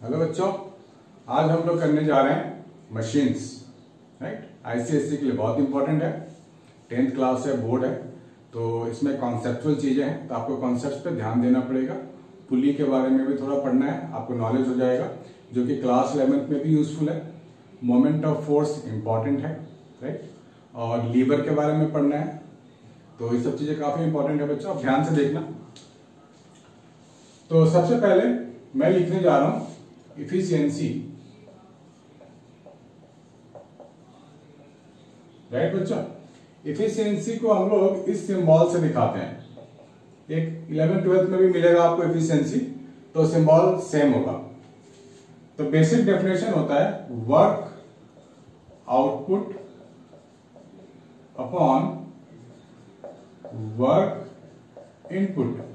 Hello बच्चों, आज हम लोग करने जा रहे हैं मशीन्स। राइट, आईसीएसई के लिए बहुत इंपॉर्टेंट है। 10th क्लास है, बोर्ड है, तो इसमें कॉन्सेप्चुअल चीजें हैं, तो आपको कॉन्सेप्ट्स पे ध्यान देना पड़ेगा। पुली के बारे में भी थोड़ा पढ़ना है, आपको नॉलेज हो जाएगा, जो कि क्लास 11th में भी यूजफुल है। मोमेंट ऑफ फोर्स इंपॉर्टेंट है, राइट, और लीवर के बारे में पढ़ना है। तो ये सब चीजें काफी इंपॉर्टेंट है बच्चों, आप ध्यान से देखना। तो सबसे पहले मैं लिखने जा रहा हूं इफिशियंसी। राइट बच्चों, इफिशियंसी को हम लोग इस सिंबल से दिखाते हैं। एक 11th-12th में भी मिलेगा आपको इफिशियंसी, तो सिंबल सेम होगा। तो बेसिक डेफिनेशन होता है work output upon work input,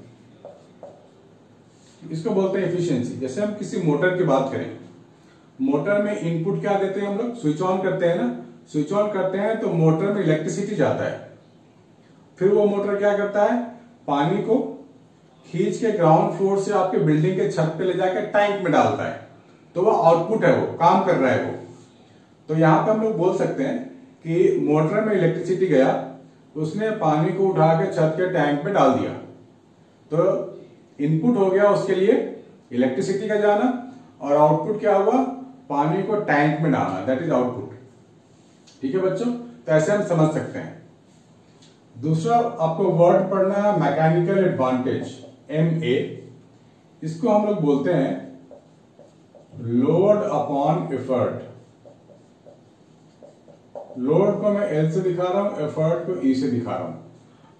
इसको बोलते हैं एफिशिएंसी। जैसे हम किसी मोटर की बात करें, मोटर में इनपुट क्या देते हैं हम लोग, स्विच ऑन करते हैं ना। स्विच ऑन करते हैं तो मोटर में इलेक्ट्रिसिटी जाता है, फिर वो मोटर क्या करता है, पानी को खींच के ग्राउंड फ्लोर से आपके बिल्डिंग के छत पे ले जाकर टैंक में डालता है, तो वो आउटपुट है, वो काम कर रहा है वो। तो यहां पे हम लोग बोल सकते हैं कि मोटर में इलेक्ट्रिसिटी गया, उसने पानी को उठा के छत के टैंक में डाल दिया, तो इनपुट हो गया उसके लिए इलेक्ट्रिसिटी का जाना, और आउटपुट क्या हुआ, पानी को टैंक में डालना, दैट इज आउटपुट। ठीक है बच्चों, तो ऐसे हम समझ सकते हैं। दूसरा आपको वर्ड पढ़ना है मैकेनिकल एडवांटेज, MA। इसको हम लोग बोलते हैं लोड अपॉन एफर्ट। लोड को मैं L से दिखा रहा हूं, एफर्ट को E से दिखा रहा हूं।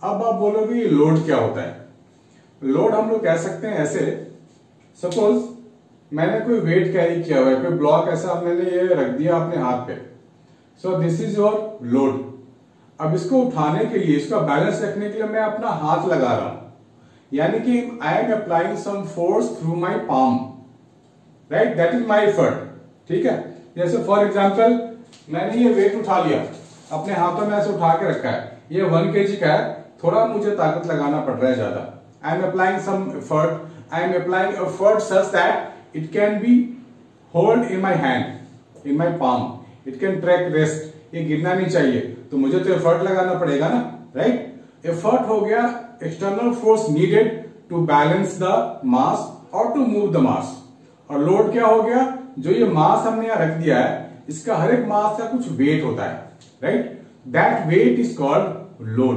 अब आप बोलोगे ये लोड क्या होता है। लोड हम लोग कह सकते हैं ऐसे, सपोज मैंने कोई वेट कैरी किया हुआ है, कोई ब्लॉक ऐसा मैंने ये रख दिया अपने हाथ पे, so this is your load. अब इसको उठाने के लिए, इसका बैलेंस रखने के लिए मैं अपना हाथ लगा रहा हूं, यानी कि I am applying some force through my palm, right, that is my effort. ठीक है, जैसे फॉर एग्जाम्पल मैंने ये वेट उठा लिया, अपने हाथों में ऐसे उठा के रखा है, ये 1 kg का है, थोड़ा मुझे ताकत लगाना पड़ रहा है ज्यादा। I am applying some effort. I am applying effort such that it can be hold in my hand, in my palm. It can track rest. ये गिरना नहीं चाहिए, तो मुझे तो एफर्ट लगाना पड़ेगा ना, राइट। एफर्ट हो गया external force needed to balance the mass और टू मूव द मास। और लोड क्या हो गया, जो ये मास हमने यहां रख दिया है, इसका हर एक मास का कुछ वेट होता है, right, that weight is called load.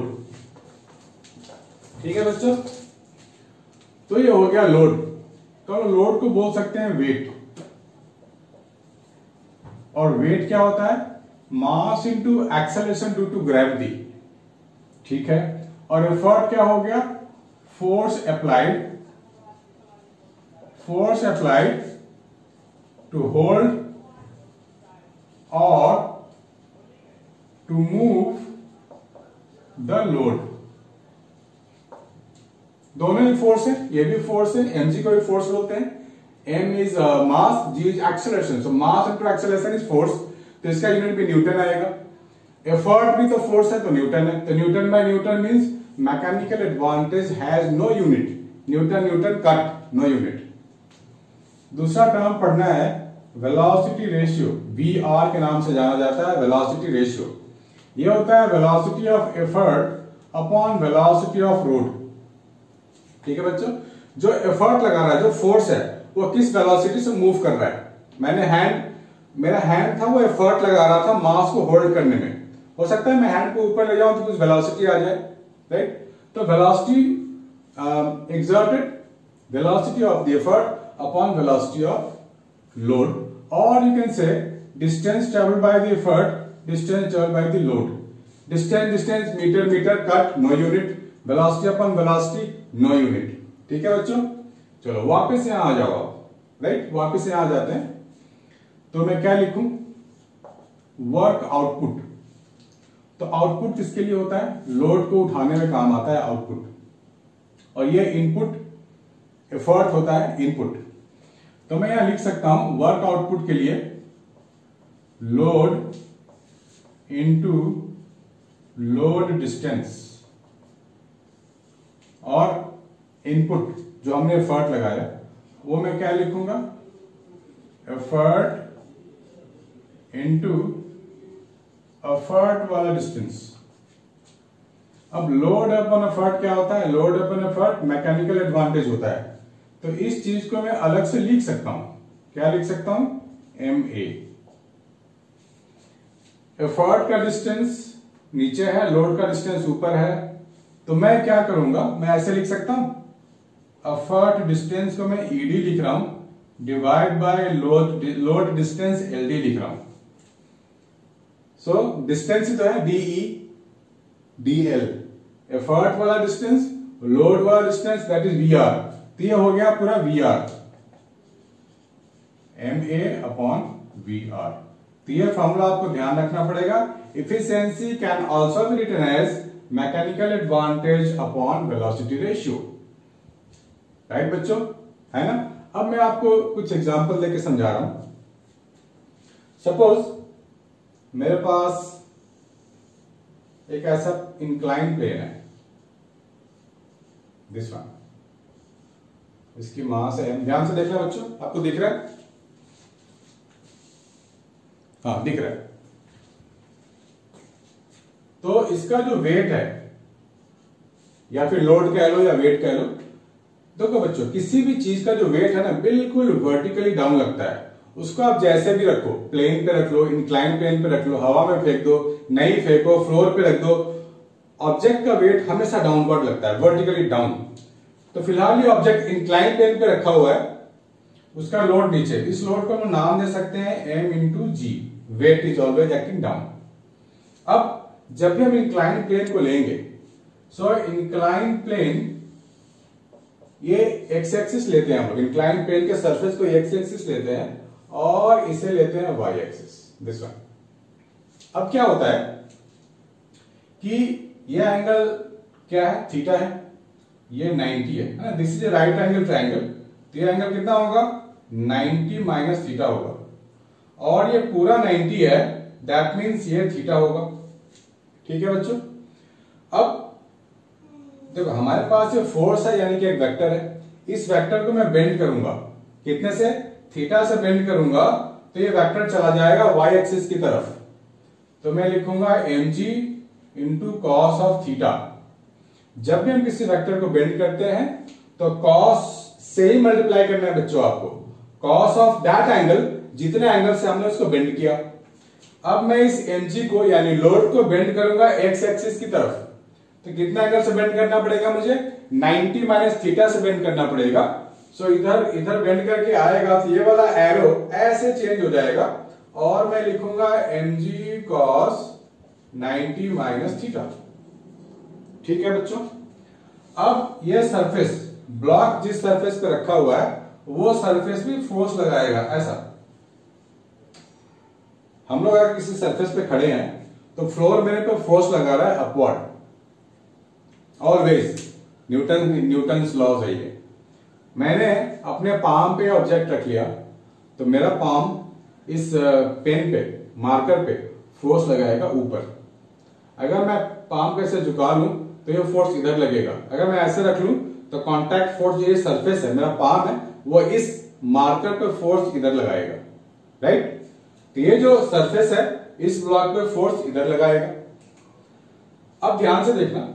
ठीक है बच्चों, तो ये हो गया लोड। तो लोड को बोल सकते हैं वेट, और वेट क्या होता है, mass into acceleration due to gravity. ठीक है, और एफर्ट क्या हो गया, फोर्स अप्लाइड टू होल्ड और टू मूव द लोड। दोनों ही फोर्स है, ये भी फोर्स है, mg को भी फोर्स बोलते हैं। m is mass, g is acceleration, so mass into acceleration is force, तो इसका यूनिट भी न्यूटन आएगा। एफर्ट भी तो फोर्स है, तो न्यूटन है, तो Newton by Newton means mechanical advantage has no unit, Newton cut, no unit. दूसरा टर्म पढ़ना है वेलोसिटी रेशियो, VR के नाम से जाना जाता है वेलोसिटी रेशियो। ये होता है velocity of effort upon velocity of road. ठीक है बच्चों, जो एफर्ट लगा रहा है, जो फोर्स है, वो किस वेलोसिटी से मूव कर रहा है। मेरा हैंड था, वो एफर्ट लगा रहा था मास को होल्ड करने में। हो सकता है मैं हैंड को ऊपर ले जाऊं तो कुछ वेलोसिटी आ जाए, राइट। तो velocity exerted, velocity of the effort upon velocity of load, और you can say distance travelled by the effort, distance travelled by the load. Distance metre cut, no unit, velocity upon velocity, no unit. ठीक है बच्चों, चलो वापस यहां आ जाओ आप, right, वापस यहां आ जाते हैं। तो मैं क्या लिखूं, वर्क आउटपुट। तो आउटपुट किसके लिए होता है, लोड को उठाने में काम आता है आउटपुट, और ये इनपुट एफर्ट होता है इनपुट। तो मैं यहां लिख सकता हूं वर्क आउटपुट के लिए लोड इनटू लोड डिस्टेंस, और इनपुट जो हमने एफर्ट लगाया वो मैं क्या लिखूंगा, एफर्ट इनटू एफर्ट वाला डिस्टेंस। अब लोड अपॉन एफर्ट क्या होता है? Load upon effort mechanical advantage होता है। तो इस चीज को मैं अलग से लिख सकता हूं। क्या लिख सकता हूं? MA। एफर्ट का डिस्टेंस नीचे है, लोड का डिस्टेंस ऊपर है, तो मैं क्या करूंगा? मैं ऐसे लिख सकता हूं, एफर्ट डिस्टेंस को मैं ED लिख रहा हूं, divide by load distance LD लिख रहा हूं। सो डिस्टेंस ही तो है DE DL, एफर्ट वाला डिस्टेंस, लोड वाला डिस्टेंस, दैट इज VR। तो ये हो गया पूरा VR, MA अपॉन VR। तो ये फॉर्मूला आपको ध्यान रखना पड़ेगा। Efficiency can also be written as mechanical advantage upon velocity ratio. Right बच्चों, है ना? अब मैं आपको कुछ एग्जांपल देके समझा रहा हूं। सपोज मेरे पास एक ऐसा इंक्लाइन प्लेन है, दिस वन, इसकी मास है M। ध्यान से देखना बच्चों, आपको दिख रहा है? हाँ दिख रहा है। तो इसका जो वेट है, या फिर लोड कह लो या वेट कह लो, देखो बच्चों किसी भी चीज का जो वेट है ना बिल्कुल वर्टिकली डाउन लगता है। उसको आप जैसे भी रखो, प्लेन पे रख लो, इंक्लाइन प्लेन पे रख लो, हवा में फेंक दो, नहीं फेंको, फ्लोर पे रख दो, ऑब्जेक्ट का वेट हमेशा डाउनवर्ड लगता है, वर्टिकली डाउन। तो फिलहाल ये ऑब्जेक्ट इंक्लाइन प्लेन पे रखा हुआ है, उसका लोड नीचे, इस लोड को हम नाम दे सकते हैं M into G, weight is always acting down. अब जब भी हम इंक्लाइन प्लेन को लेंगे, सो इंक्लाइन प्लेन ये एक्स एक्सिस लेते हैं हम लोग, इंक्लाइन प्लेन के सरफेस को एक्स एक्सिस लेते हैं और इसे लेते हैं वाई एक्सिस, दिस वन। अब क्या होता है कि ये एंगल क्या है? थीटा है, ये 90 है ना, this is a right angle triangle. तो ये एंगल कितना होगा? 90 माइनस थीटा होगा, और ये पूरा 90 है, दैट मीन्स ये थीटा होगा। ठीक है बच्चों? अब देखो हमारे पास ये फोर्स है, यानी कि एक वेक्टर है, इस वेक्टर को मैं बेंड करूंगा, कितने से? थीटा से बेंड करूंगा, तो ये वेक्टर चला जाएगा वाई एक्सिस की तरफ। तो मैं लिखूंगा mg into cos of theta. जब भी हम किसी वेक्टर को बेंड करते हैं तो कॉस से ही मल्टीप्लाई करना है बच्चों आपको, कॉस ऑफ दैट एंगल, जितने एंगल से हमने उसको बेंड किया। अब मैं इस mg को यानी लोड को बेंड करूंगा एक्स एक्सिस की तरफ, तो कितना एंगल से बेंड करना पड़ेगा मुझे? 90 माइनस थीटा से बेंड करना पड़ेगा। सो इधर बेंड करके आएगा, तो ये वाला एरो ऐसे चेंज हो जाएगा, और मैं लिखूंगा mg cos 90 माइनस थीटा। ठीक है बच्चों? अब ये सरफेस, ब्लॉक जिस सरफेस पे रखा हुआ है वो सरफेस भी फोर्स लगाएगा। ऐसा हम लोग अगर किसी सरफेस पे खड़े हैं तो फ्लोर मेरे पे फोर्स लगा रहा है अपवर्ड, ऑलवेज न्यूटन्स लॉज है ये। मैंने अपने पाम पे ऑब्जेक्ट रख लिया, तो मेरा पाम इस पेन पे, मार्कर पे फोर्स लगाएगा ऊपर। अगर मैं पाम को ऐसे झुका लूं तो ये फोर्स इधर लगेगा। अगर मैं ऐसे रख लूं तो कांटेक्ट फोर्स, ये सरफेस है, मेरा पाम है, वो इस मार्कर पे फोर्स इधर लगाएगा। राइट? तो ये जो सरफेस है इस ब्लॉक पे फोर्स इधर लगाएगा। अब ध्यान से देखना,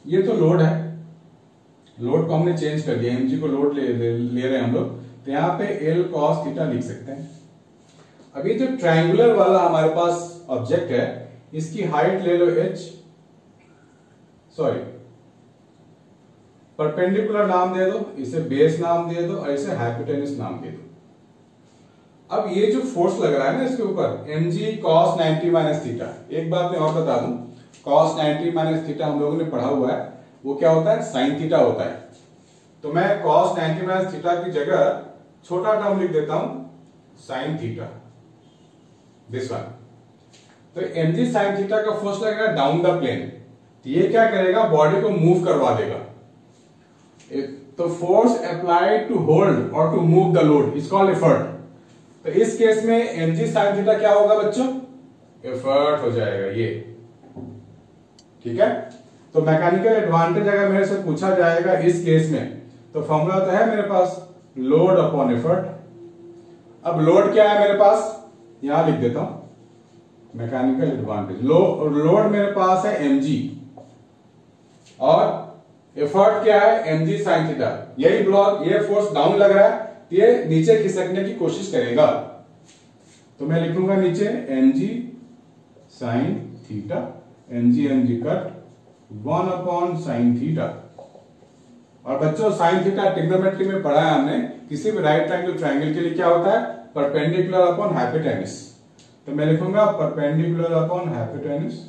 ये तो लोड है, लोड को हमने चेंज कर दिया, mg को लोड ले रहे हैं हम लोग, तो यहां पे L cos थीटा लिख सकते हैं। अभी जो ट्रायंगुलर वाला हमारे पास ऑब्जेक्ट है, इसकी हाइट ले लो h, सॉरी परपेंडिकुलर नाम दे दो, इसे बेस नाम दे दो, और इसे हाइपोटेन्यूस नाम दे दो। अब ये जो फोर्स लग रहा है ना इसके ऊपर, mg cos 90 माइनस थीटा, एक बात मैं और बता दूं, cos 90 माइनस थीटा हम लोगों ने पढ़ा हुआ है, वो क्या होता है? साइन थीटा होता है। तो मैं cos 90 माइनस थीटा की जगह छोटा टर्म लिख देता हूं, साइन थीटा, दिस वन। तो mg साइन थीटा का फोर्स लगेगा डाउन द प्लेन, तो ये क्या करेगा? बॉडी को मूव करवा देगा। तो फोर्स अप्लाइड टू होल्ड और to move the load is called effort. तो इस केस में mg साइन थीटा क्या होगा बच्चों? एफर्ट हो जाएगा ये। ठीक है? तो मैकेनिकल एडवांटेज अगर मेरे से पूछा जाएगा इस केस में, तो फॉर्मूला तो है मेरे पास, लोड अपॉन एफर्ट। अब लोड क्या है मेरे पास, यहां लिख देता हूं मैकेनिकल एडवांटेज। लोड मेरे पास है mg और एफर्ट क्या है mg sin थीटा। यही ब्लॉक, ये फोर्स डाउन लग रहा है, ये नीचे खिसकने की कोशिश करेगा, तो मैं लिखूंगा नीचे mg sin theta, mg cut 1/sin theta. और बच्चों साइन थीटा ट्रिग्नोमेट्री में पढ़ा है हमने, किसी भी राइट एंगल ट्रायंगल के लिए क्या होता है, परपेंडिकुलर अपॉन हाइपोटेन्यूस। तो मैं लिखूंगा परपेंडिकुलर अपॉन हाइपोटेन्यूस,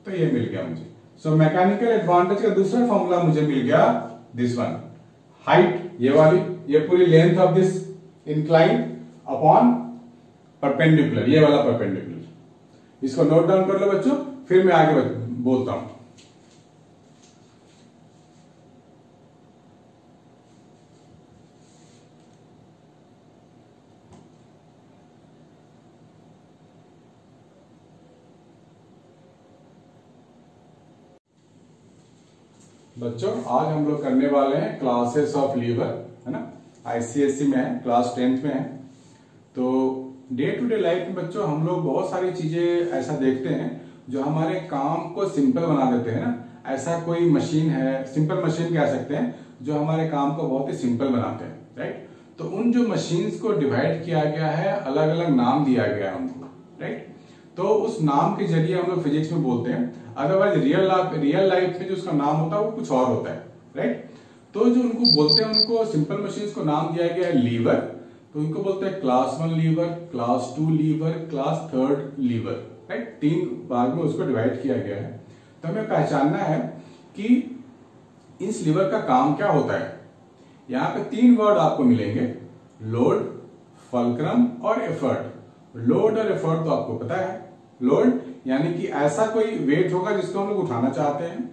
तो ये मिल गया मुझे। सो मैकेनिकल एडवांटेज का दूसरा फॉर्मूला मुझे मिल गया, दिस वन, हाइट ये वाली, ये पूरी length of this incline upon perpendicular, ये वाला परपेंडिकुलर। इसको नोट डाउन कर लो बच्चों, फिर मैं आगे बोलता हूं। बच्चों आज हम लोग करने वाले हैं क्लासेस ऑफ लीवर, है ना, आईसीएससी में है, क्लास 10th में है। तो डे टू डे लाइफ में बच्चों हम लोग बहुत सारी चीजें ऐसा देखते हैं जो हमारे काम को सिंपल बना देते हैं ना। ऐसा कोई मशीन है, सिंपल मशीन कह सकते हैं, जो हमारे काम को बहुत ही सिंपल बनाते हैं, राइट। तो उन जो मशीन्स को डिवाइड किया गया है, अलग अलग नाम दिया गया है उनको, राइट। तो उस नाम के जरिए हम लोग फिजिक्स में बोलते हैं, अदरवाइज रियल लाइफ में जो उसका नाम होता है वो कुछ और होता है, राइट। तो जो उनको बोलते हैं, उनको सिंपल मशीन्स को नाम दिया गया है लीवर। तो उनको बोलते हैं class 1 lever, class 2 lever, class 3 lever, right. 3 भाग में उसको डिवाइड किया गया है। तो हमें पहचानना है कि इस लीवर का काम क्या होता है। यहाँ पे 3 वर्ड आपको मिलेंगे, लोड, फल्क्रम और एफर्ट। लोड और एफर्ट तो आपको पता है। लोड यानी कि ऐसा कोई वेट होगा जिसको हम लोग उठाना चाहते हैं,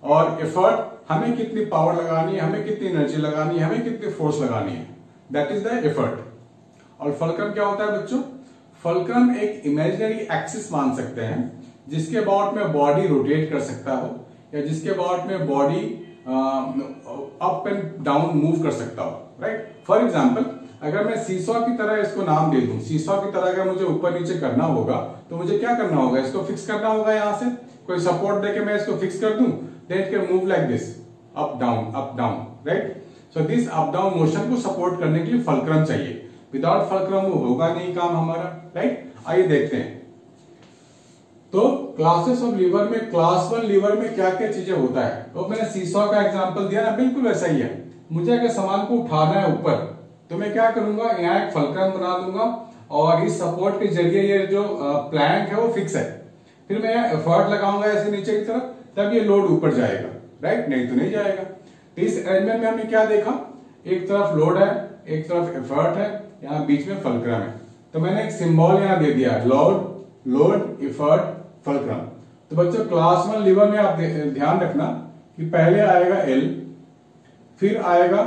और एफर्ट हमें कितनी पावर लगानी है, हमें कितनी एनर्जी लगानी है, हमें कितनी फोर्स लगानी है, दैट इज द एफर्ट। और फल्क्रम क्या होता है बच्चों, फल्क्रम एक इमेजिनरी एक्सिस मान सकते हैं जिसके अबाउट में बॉडी रोटेट कर सकता हो, या जिसके अबाउट में body up and down move कर सकता हो, राइट। फॉर एग्जाम्पल अगर मैं सीसॉ की तरह इसको नाम दे दूं, सीसॉ की तरह अगर मुझे ऊपर नीचे करना होगा तो मुझे क्या करना होगा, इसको फिक्स करना होगा, यहां से कोई सपोर्ट देके मैं इसको फिक्स कर दूं, then it can move like this, up down, right. So this up down motion को सपोर्ट करने के लिए फल्क्रम चाहिए। विदाउट फल्क्रम वो होगा नहीं काम हमारा, राइट। आइए देखते हैं। तो क्लासेस ऑफ लीवर में क्लास 1 लीवर में क्या क्या चीजें होता है। तो मैंने सीसॉ का एग्जांपल दिया ना, बिल्कुल वैसा ही है। मुझे अगर सामान को उठाना है ऊपर, तो मैं क्या करूंगा, यहाँ एक फल्क्रम बना दूंगा और इस सपोर्ट के जरिए ये जो प्लैंक है वो फिक्स है। फिर मैं एफर्ट लगाऊंगा ऐसे नीचे की तरफ, तब ये लोड ऊपर जाएगा, राइट, नहीं तो नहीं जाएगा। तो इस अरेंजमेंट में हमने क्या देखा, एक तरफ लोड है, एक तरफ एफर्ट है, यहाँ बीच में फल्क्रम है। तो मैंने एक सिंबल यहाँ दे दिया, लोड एफर्ट फल्क्रम। तो बच्चों क्लास 1 लीवर में आप ध्यान रखना कि पहले आएगा एल, फिर आएगा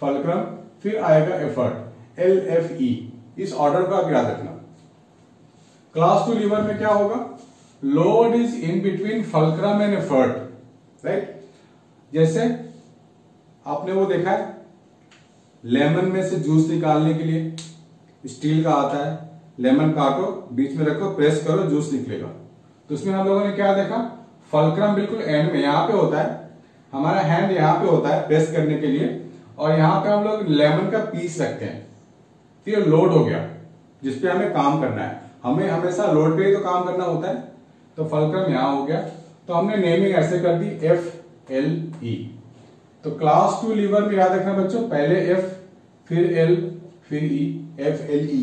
फल्क्रम, फिर आएगा एफर्ट, LFE। इस ऑर्डर को आप याद रखना। क्लास 2 लीवर में क्या होगा, load is in between fulcrum and effort, right. जैसे आपने वो देखा है, लेमन में से जूस निकालने के लिए स्टील का आता है, लेमन काटो, बीच में रखो, प्रेस करो, जूस निकलेगा। तो उसमें हम लोगों ने क्या देखा, फल्क्रम बिल्कुल एंड में यहां पे होता है, हमारा हैंड यहां पे होता है प्रेस करने के लिए, और यहां पे हम लोग लेमन का पीस रखते हैं। तो ये लोड हो गया जिसपे हमें काम करना है, हमें हमेशा लोड पे ही तो काम करना होता है। तो फल्क्रम यहां हो गया, तो हमने नेमिंग ऐसे कर दी FLE। तो क्लास 2 लीवर में याद रखना बच्चों, पहले F, फिर L, फिर E, FLE।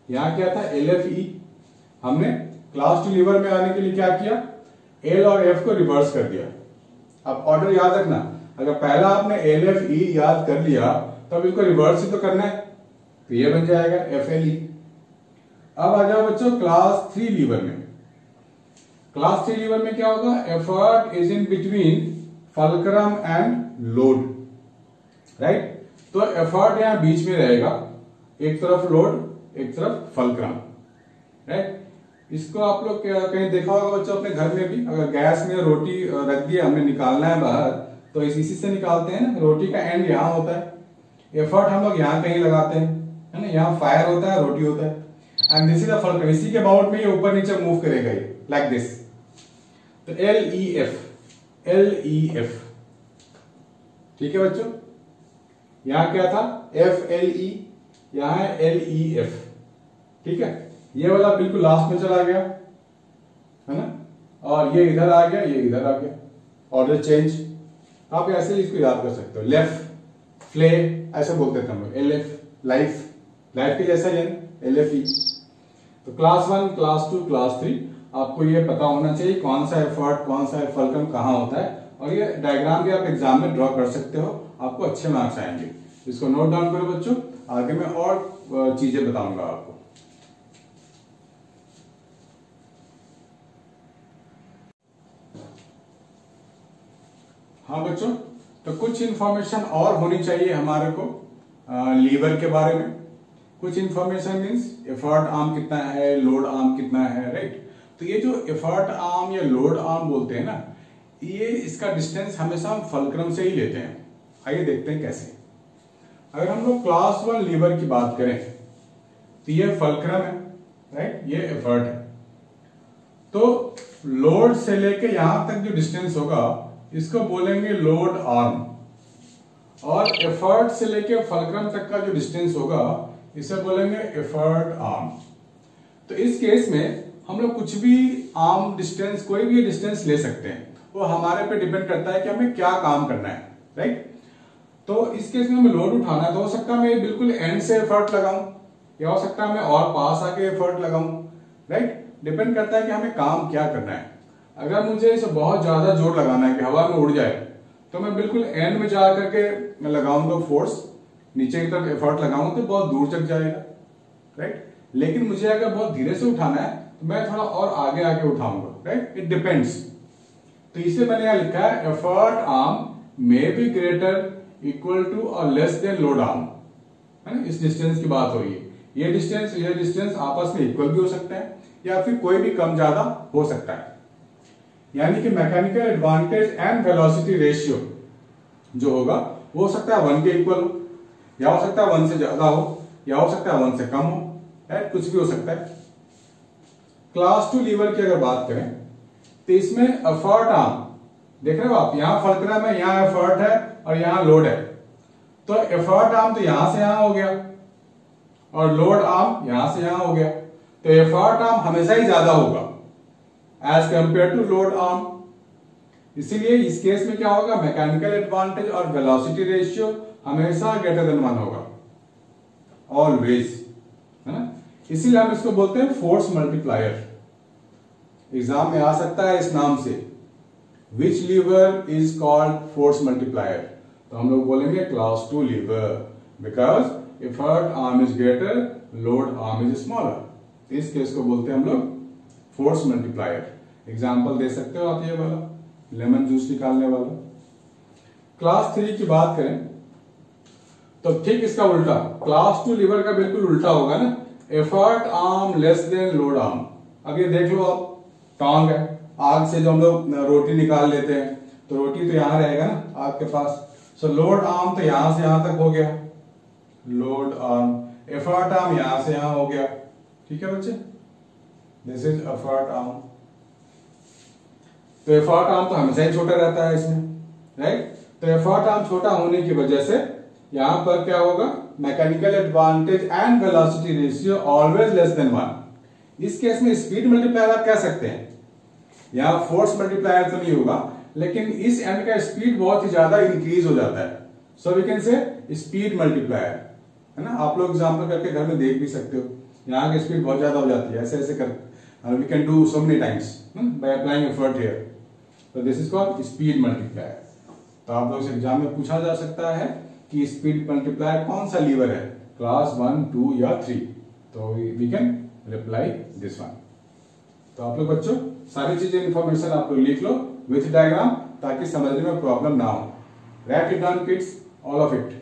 यहां क्या था, LFE। हमने क्लास 2 लीवर में आने के लिए क्या किया, L और F को रिवर्स कर दिया। अब ऑर्डर याद रखना, अगर पहला आपने LFE याद कर लिया तो अब इसको रिवर्स ही तो करना है, तो ये बन जाएगा FLE। अब आ जाओ बच्चों क्लास 3 लीवर में। क्लास 3 लीवर में क्या होगा, effort is in between fulcrum and load, right. तो एफर्ट यहां बीच में रहेगा, एक तरफ लोड, एक तरफ फल्क्रम, राइट। इसको आप लोग कहीं देखा होगा बच्चों अपने घर में भी, अगर गैस में रोटी रख दिया, हमने निकालना है बाहर, तो इसी से निकालते हैं ना, रोटी का एंड यहां होता है, एफर्ट हम लोग यहां कहीं लगाते हैं, है ना, यहाँ फायर होता है, रोटी होता है, एंड दिस इज द फल्कन। इसी के अबाउट में ये ऊपर नीचे मूव करेगा ये लाइक दिस। तो LEF, ठीक है बच्चों। यहां क्या था, FLE, यहां है LEF, ठीक है। ये वाला बिल्कुल लास्ट में चला गया, है ना, और ये इधर आ गया, ये इधर आ गया, ऑर्डर चेंज। आप ऐसे ही इसको याद कर सकते हो, लेफ्ट फ्ले ऐसे बोलते थे हम लोग, LF लाइफ, लाइफ के जैसा ही LFE। तो क्लास 1, क्लास 2, क्लास 3 आपको ये पता होना चाहिए कौन सा एफर्ट, कौन सा फल्कन कहाँ होता है, और ये डायग्राम भी आप एग्जाम में ड्रॉ कर सकते हो, आपको अच्छे मार्क्स आएंगे। इसको नोट डाउन करो बच्चों, आगे मैं और चीजें बताऊंगा आपको। हाँ बच्चों, तो कुछ इंफॉर्मेशन और होनी चाहिए हमारे को लीवर के बारे में। कुछ इंफॉर्मेशन मींस एफर्ट आर्म कितना है, लोड आर्म कितना है, राइट। तो ये जो एफर्ट आर्म या लोड आर्म बोलते हैं ना, ये इसका डिस्टेंस हमेशा हम फल्क्रम से ही लेते हैं। आइए देखते हैं कैसे। अगर हम लोग क्लास 1 लीवर की बात करें तो ये फल्क्रम है, राइट, ये एफर्ट है। तो लोड से लेके यहां तक जो डिस्टेंस होगा इसको बोलेंगे लोड आर्म, और एफर्ट से लेके फल्क्रम तक का जो डिस्टेंस होगा इसे बोलेंगे एफर्ट आर्म। तो इस केस में हम लोग कुछ भी आर्म डिस्टेंस, कोई भी डिस्टेंस ले सकते हैं, वो हमारे पे डिपेंड करता है कि हमें क्या काम करना है, राइट। तो इस केस में हमें लोड उठाना है, तो हो सकता है मैं बिल्कुल एंड से एफर्ट लगाऊं, या हो सकता है मैं और पास आके एफर्ट लगाऊं, राइट। डिपेंड करता है कि हमें काम क्या करना है। अगर मुझे इसे बहुत ज्यादा जोर लगाना है कि हवा में उड़ जाए, तो मैं बिल्कुल एंड में जा करके मैं लगाऊंगा फोर्स, नीचे की तरफ एफर्ट लगाऊंगा तो बहुत दूर तक जाएगा, राइट। लेकिन मुझे अगर बहुत धीरे से उठाना है तो मैं थोड़ा और आगे आके उठाऊंगा, राइट। It depends. तो इसे मैंने यहां लिखा है effort arm may be greater equal to और लेस देन लोड आर्म, है ना। इस डिस्टेंस की बात हो रही है। ये डिस्टेंस आपस में इक्वल भी हो सकता है, या फिर कोई भी कम ज्यादा हो सकता है। यानी कि mechanical advantage and velocity ratio जो होगा वो हो सकता है 1 के इक्वल हो, या हो सकता है 1 से ज्यादा हो, या हो सकता है 1 से कम हो, राइट, कुछ भी हो सकता है। क्लास 2 लीवर की अगर बात करें तो इसमें एफर्ट आर्म देख रहे हो आप, यहां फल्क्रम है, यहां एफर्ट है और यहां लोड है। तो एफर्ट आर्म तो यहां से यहां हो गया और लोड आर्म यहां से यहां हो गया। तो एफर्ट आर्म हमेशा ही ज्यादा होगा as compare to load arm. इसीलिए इस केस में क्या होगा, मैकेनिकल एडवांटेज और वेलोसिटी रेशियो हमेशा ग्रेटर देन 1 होगा, ऑलवेज, है ना। इसीलिए हम इसको बोलते हैं फोर्स मल्टीप्लायर। एग्जाम में आ सकता है इस नाम से, which lever is called force multiplier. तो हम लोग बोलेंगे class 2 lever, because effort arm is greater, load arm is smaller. इस केस को बोलते हैं हम लोग फोर्स मल्टीप्लायर। एग्जाम्पल दे सकते हो आप, ये वाला लेमन जूस निकालने वाला। क्लास 3 की बात करें तो ठीक इसका उल्टा, क्लास 2 लीवर का बिल्कुल उल्टा होगा ना, effort arm less than load arm. अब ये देख लो आप, टांग है, आग से जो हम लोग रोटी निकाल लेते हैं, तो रोटी तो यहां रहेगा ना आग के पास। सो लोड आर्म तो यहां से यहां तक हो गया, लोड आर्म। एफर्ट आर्म यहां से यहां हो गया, ठीक है बच्चे, दिस इज एफर्ट आर्म। तो एफर्ट आर्म तो हमेशा ही छोटा रहता है इसमें, राइट। तो एफर्ट आर्म छोटा होने की वजह से यहां पर क्या होगा, mechanical advantage and velocity ratio always less than 1। इस केस में स्पीड मल्टीप्लायर आप कह सकते हैं, यहां फोर्स मल्टीप्लायर तो नहीं होगा, लेकिन इस एंड का स्पीड बहुत ही ज्यादा इंक्रीज हो जाता है। So we can say speed multiplier, है ना। आप लोग एग्जाम्पल करके घर में देख भी सकते हो, यहाँ की स्पीड बहुत ज्यादा हो जाती है, ऐसे ऐसे कर we can do so many times by applying effort here. तो this is called speed multiplier. तो आप लोग से एग्जाम में पूछा जा सकता है कि स्पीड मल्टीप्लायर कौन सा लीवर है, क्लास 1, 2 या 3। तो we can reply this one. तो आप लोग बच्चों सारी चीजें इंफॉर्मेशन आप लोग लिख लो विथ डायग्राम, ताकि समझने में प्रॉब्लम ना हो। Right it down kids, all of it.